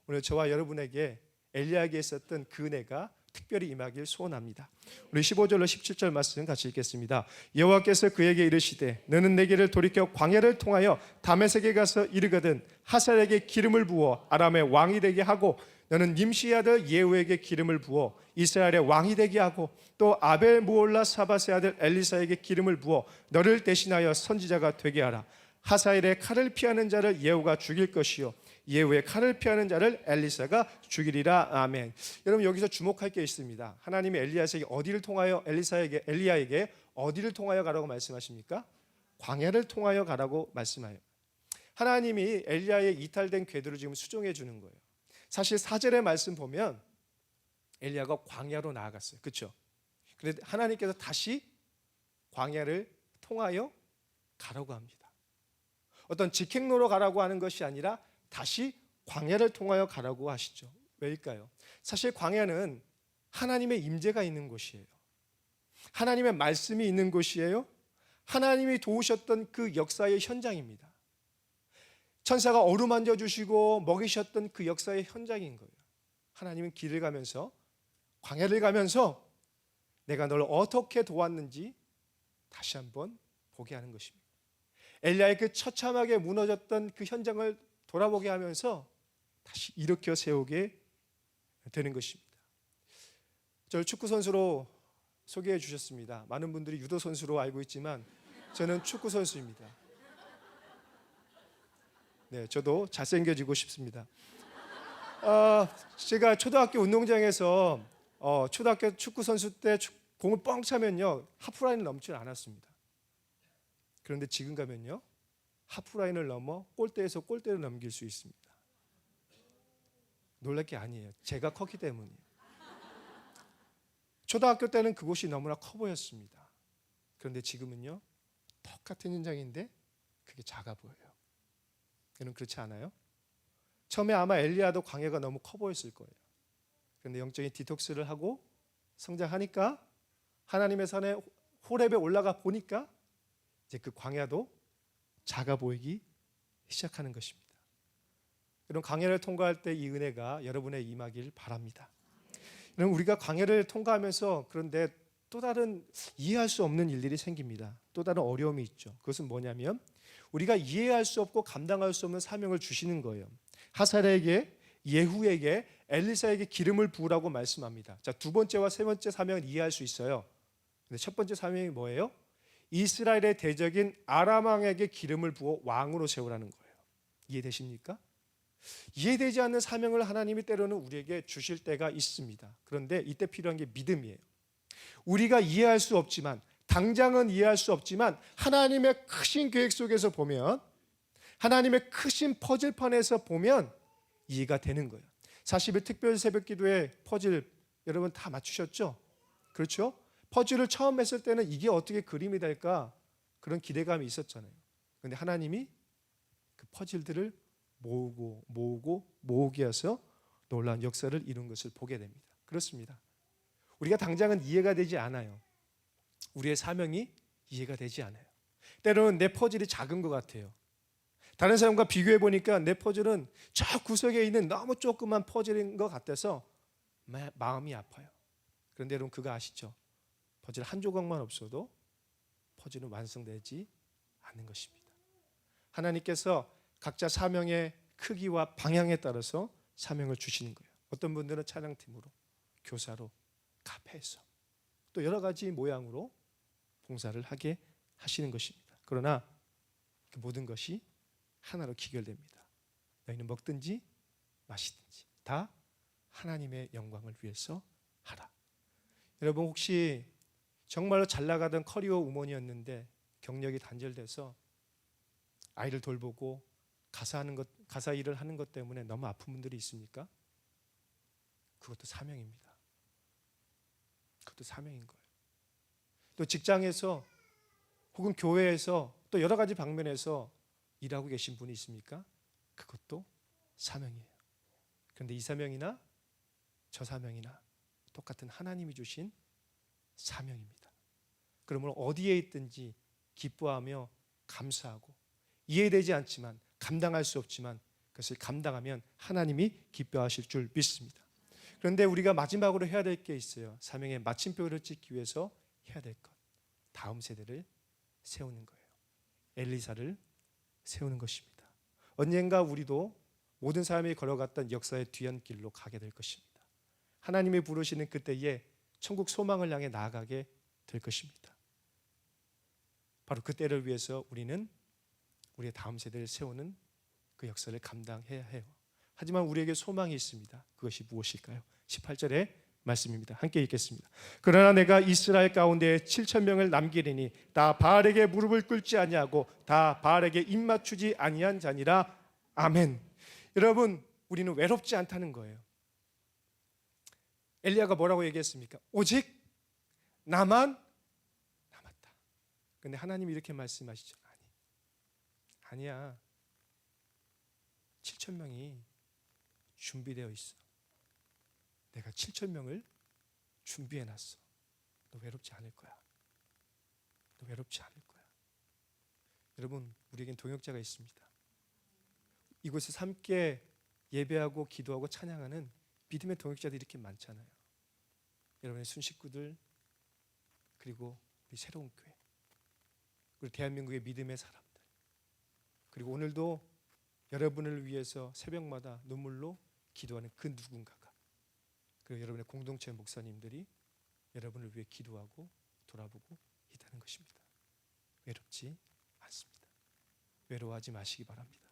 오늘 저와 여러분에게 엘리야에게 있었던 그 은혜가 특별히 임하길 소원합니다. 우리 15절로 17절 말씀 같이 읽겠습니다. 여호와께서 그에게 이르시되 너는 내 길을 돌이켜 광야를 통하여 다메섹에 가서 이르거든 하살에게 기름을 부어 아람의 왕이 되게 하고 너는 님시의 아들 예후에게 기름을 부어 이스라엘의 왕이 되게 하고 또 아벨 무올라 사밧의 아들 엘리사에게 기름을 부어 너를 대신하여 선지자가 되게 하라. 하사엘의 칼을 피하는 자를 예후가 죽일 것이요 예후에 칼을 피하는 자를 엘리사가 죽이리라. 아멘. 여러분 여기서 주목할 게 있습니다. 하나님이 엘리야에게 어디를 통하여 엘리야에게 어디를 통하여 가라고 말씀하십니까? 광야를 통하여 가라고 말씀하여. 하나님이 엘리야의 이탈된 궤도를 지금 수종해 주는 거예요. 사실 4절의 말씀 보면 엘리야가 광야로 나아갔어요. 그렇죠? 그런데 하나님께서 다시 광야를 통하여 가라고 합니다. 어떤 직행로로 가라고 하는 것이 아니라 다시 광야를 통하여 가라고 하시죠. 왜일까요? 사실 광야는 하나님의 임재가 있는 곳이에요. 하나님의 말씀이 있는 곳이에요. 하나님이 도우셨던 그 역사의 현장입니다. 천사가 어루만져 주시고 먹이셨던 그 역사의 현장인 거예요. 하나님은 길을 가면서 광야를 가면서 내가 너를 어떻게 도왔는지 다시 한번 보게 하는 것입니다. 엘리야의 그 처참하게 무너졌던 그 현장을 돌아보게 하면서 다시 일으켜 세우게 되는 것입니다. 저를 축구 선수로 소개해 주셨습니다. 많은 분들이 유도 선수로 알고 있지만 저는 축구 선수입니다. 네, 저도 잘생겨지고 싶습니다. 제가 초등학교 운동장에서 초등학교 축구 선수 때 공을 뻥 차면요 하프라인을 넘지 않았습니다. 그런데 지금 가면요 하프라인을 넘어 골대에서 골대를 넘길 수 있습니다. 놀랄 게 아니에요. 제가 컸기 때문이에요. 초등학교 때는 그곳이 너무나 커 보였습니다. 그런데 지금은요 똑같은 현장인데 그게 작아 보여요. 여러분 그렇지 않아요? 처음에 아마 엘리야도 광야가 너무 커 보였을 거예요. 그런데 영적인 디톡스를 하고 성장하니까 하나님의 산에 호렙에 올라가 보니까 이제 그 광야도 작아 보이기 시작하는 것입니다. 여러분 광야를 통과할 때 이 은혜가 여러분의 임하길 바랍니다. 여러분 우리가 광야를 통과하면서 그런데 또 다른 이해할 수 없는 일들이 생깁니다. 또 다른 어려움이 있죠. 그것은 뭐냐면 우리가 이해할 수 없고 감당할 수 없는 사명을 주시는 거예요. 하살에게, 예후에게, 엘리사에게 기름을 부으라고 말씀합니다. 자, 두 번째와 세 번째 사명을 이해할 수 있어요. 근데 첫 번째 사명이 뭐예요? 이스라엘의 대적인 아람 왕에게 기름을 부어 왕으로 세우라는 거예요. 이해되십니까? 이해되지 않는 사명을 하나님이 때로는 우리에게 주실 때가 있습니다. 그런데 이때 필요한 게 믿음이에요. 우리가 이해할 수 없지만 당장은 이해할 수 없지만 하나님의 크신 계획 속에서 보면 하나님의 크신 퍼즐판에서 보면 이해가 되는 거예요. 40일 특별 새벽 기도의 퍼즐 여러분 다 맞추셨죠? 그렇죠? 퍼즐을 처음 했을 때는 이게 어떻게 그림이 될까 그런 기대감이 있었잖아요. 그런데 하나님이 그 퍼즐들을 모으게 해서 놀라운 역사를 이룬 것을 보게 됩니다. 그렇습니다. 우리가 당장은 이해가 되지 않아요. 우리의 사명이 이해가 되지 않아요. 때로는 내 퍼즐이 작은 것 같아요. 다른 사람과 비교해 보니까 내 퍼즐은 저 구석에 있는 너무 조그만 퍼즐인 것 같아서 마음이 아파요. 그런데 여러분 그거 아시죠? 퍼즐 한 조각만 없어도 퍼즐은 완성되지 않는 것입니다. 하나님께서 각자 사명의 크기와 방향에 따라서 사명을 주시는 거예요. 어떤 분들은 찬양팀으로, 교사로, 카페에서 또 여러 가지 모양으로 봉사를 하게 하시는 것입니다. 그러나 그 모든 것이 하나로 귀결됩니다. 너희는 먹든지 마시든지 다 하나님의 영광을 위해서 하라. 여러분 혹시 정말로 잘 나가던 커리어 우먼이었는데 경력이 단절돼서 아이를 돌보고 가사 일을 하는 것 때문에 너무 아픈 분들이 있습니까? 그것도 사명입니다. 그것도 사명인 거예요. 또 직장에서 혹은 교회에서 또 여러 가지 방면에서 일하고 계신 분이 있습니까? 그것도 사명이에요. 그런데 이 사명이나 저 사명이나 똑같은 하나님이 주신 사명입니다. 그러므로 어디에 있든지 기뻐하며 감사하고 이해되지 않지만 감당할 수 없지만 그것을 감당하면 하나님이 기뻐하실 줄 믿습니다. 그런데 우리가 마지막으로 해야 될 게 있어요. 사명의 마침표를 찍기 위해서 해야 될 것. 다음 세대를 세우는 거예요. 엘리사를 세우는 것입니다. 언젠가 우리도 모든 사람이 걸어갔던 역사의 뒤안길로 가게 될 것입니다. 하나님이 부르시는 그때에 천국 소망을 향해 나아가게 될 것입니다. 바로 그때를 위해서 우리는 우리의 다음 세대를 세우는 그 그 역사를 감당해야 해요. 하지만 우리에게 소망이 있습니다. 그것이 무엇일까요? 18절의 말씀입니다. 함께 읽겠습니다. 그러나 내가 이스라엘 가운데 7천 명을 남기리니 다 바알에게 무릎을 꿇지 아니하고 다 바알에게 입맞추지 아니한 자니라. 아멘. 여러분, 우리는 외롭지 않다는 거예요. 엘리야가 뭐라고 얘기했습니까? 오직 나만 남았다. 근데 하나님이 이렇게 말씀하시죠. 아니야. 7천 명이 준비되어 있어. 내가 7천 명을 준비해놨어. 너 외롭지 않을 거야. 너 외롭지 않을 거야. 여러분, 우리에겐 동역자가 있습니다. 이곳에서 함께 예배하고 기도하고 찬양하는 믿음의 동역자들이 이렇게 많잖아요. 여러분의 순식구들, 그리고 우리 새로운 교회, 그리고 대한민국의 믿음의 사람들, 그리고 오늘도 여러분을 위해서 새벽마다 눈물로 기도하는 그 누군가가, 그리고 여러분의 공동체 목사님들이 여러분을 위해 기도하고 돌아보고 있다는 것입니다. 외롭지 않습니다. 외로워하지 마시기 바랍니다.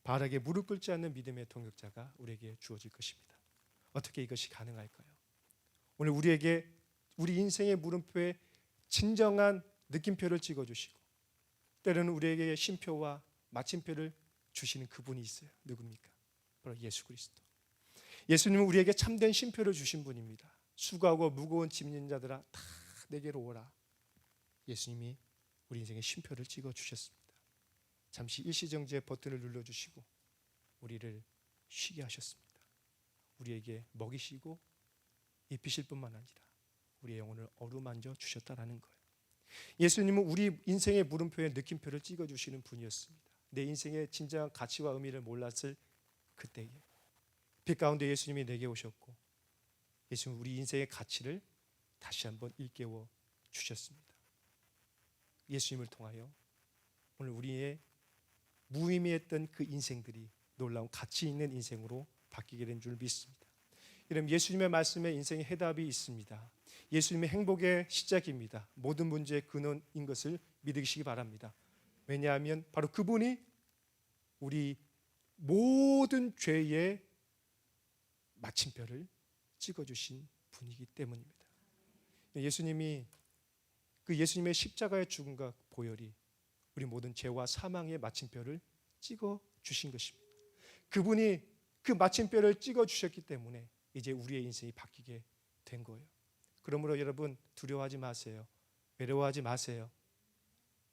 바알에게 무릎 꿇지 않는 믿음의 동역자가 우리에게 주어질 것입니다. 어떻게 이것이 가능할까요? 오늘 우리에게 우리 인생의 물음표에 진정한 느낌표를 찍어주시고 때로는 우리에게 쉼표와 마침표를 주시는 그분이 있어요. 누굽니까? 바로 예수 그리스도. 예수님은 우리에게 참된 쉼표를 주신 분입니다. 수고하고 무거운 짐진 자들아 다 내게로 오라. 예수님이 우리 인생의 쉼표를 찍어주셨습니다. 잠시 일시정지의 버튼을 눌러주시고 우리를 쉬게 하셨습니다. 우리에게 먹이시고 입히실 뿐만 아니라 우리의 영혼을 어루만져 주셨다라는 거예요. 예수님은 우리 인생의 물음표에 느낌표를 찍어주시는 분이었습니다. 내 인생의 진정한 가치와 의미를 몰랐을 그때에 빛 가운데 예수님이 내게 오셨고 예수님은 우리 인생의 가치를 다시 한번 일깨워 주셨습니다. 예수님을 통하여 오늘 우리의 무의미했던 그 인생들이 놀라운 가치 있는 인생으로 바뀌게 된 줄 믿습니다. 이런 예수님의 말씀에 인생의 해답이 있습니다. 예수님의 행복의 시작입니다. 모든 문제의 근원인 것을 믿으시기 바랍니다. 왜냐하면 바로 그분이 우리 모든 죄의 마침표를 찍어주신 분이기 때문입니다. 예수님이 그 예수님의 십자가의 죽음과 보혈이 우리 모든 죄와 사망의 마침표를 찍어주신 것입니다. 그분이 그 마침표를 찍어주셨기 때문에 이제 우리의 인생이 바뀌게 된 거예요. 그러므로 여러분 두려워하지 마세요. 외로워하지 마세요.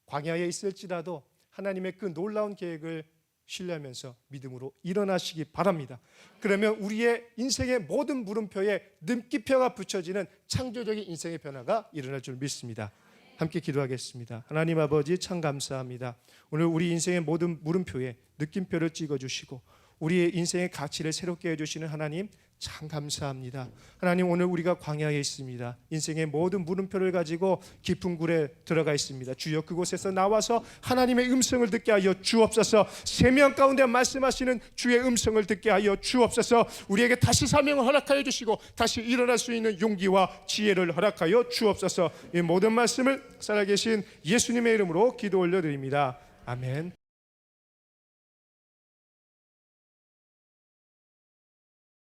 광야에 있을지라도 하나님의 그 놀라운 계획을 신뢰하면서 믿음으로 일어나시기 바랍니다. 그러면 우리의 인생의 모든 물음표에 느낌표가 붙여지는 창조적인 인생의 변화가 일어날 줄 믿습니다. 함께 기도하겠습니다. 하나님 아버지 참 감사합니다. 오늘 우리 인생의 모든 물음표에 느낌표를 찍어주시고 우리의 인생의 가치를 새롭게 해주시는 하나님 참 감사합니다. 하나님 오늘 우리가 광야에 있습니다. 인생의 모든 물음표를 가지고 깊은 굴에 들어가 있습니다. 주여 그곳에서 나와서 하나님의 음성을 듣게 하여 주옵소서. 세명 가운데 말씀하시는 주의 음성을 듣게 하여 주옵소서. 우리에게 다시 사명을 허락하여 주시고 다시 일어날 수 있는 용기와 지혜를 허락하여 주옵소서. 이 모든 말씀을 살아계신 예수님의 이름으로 기도 올려드립니다. 아멘.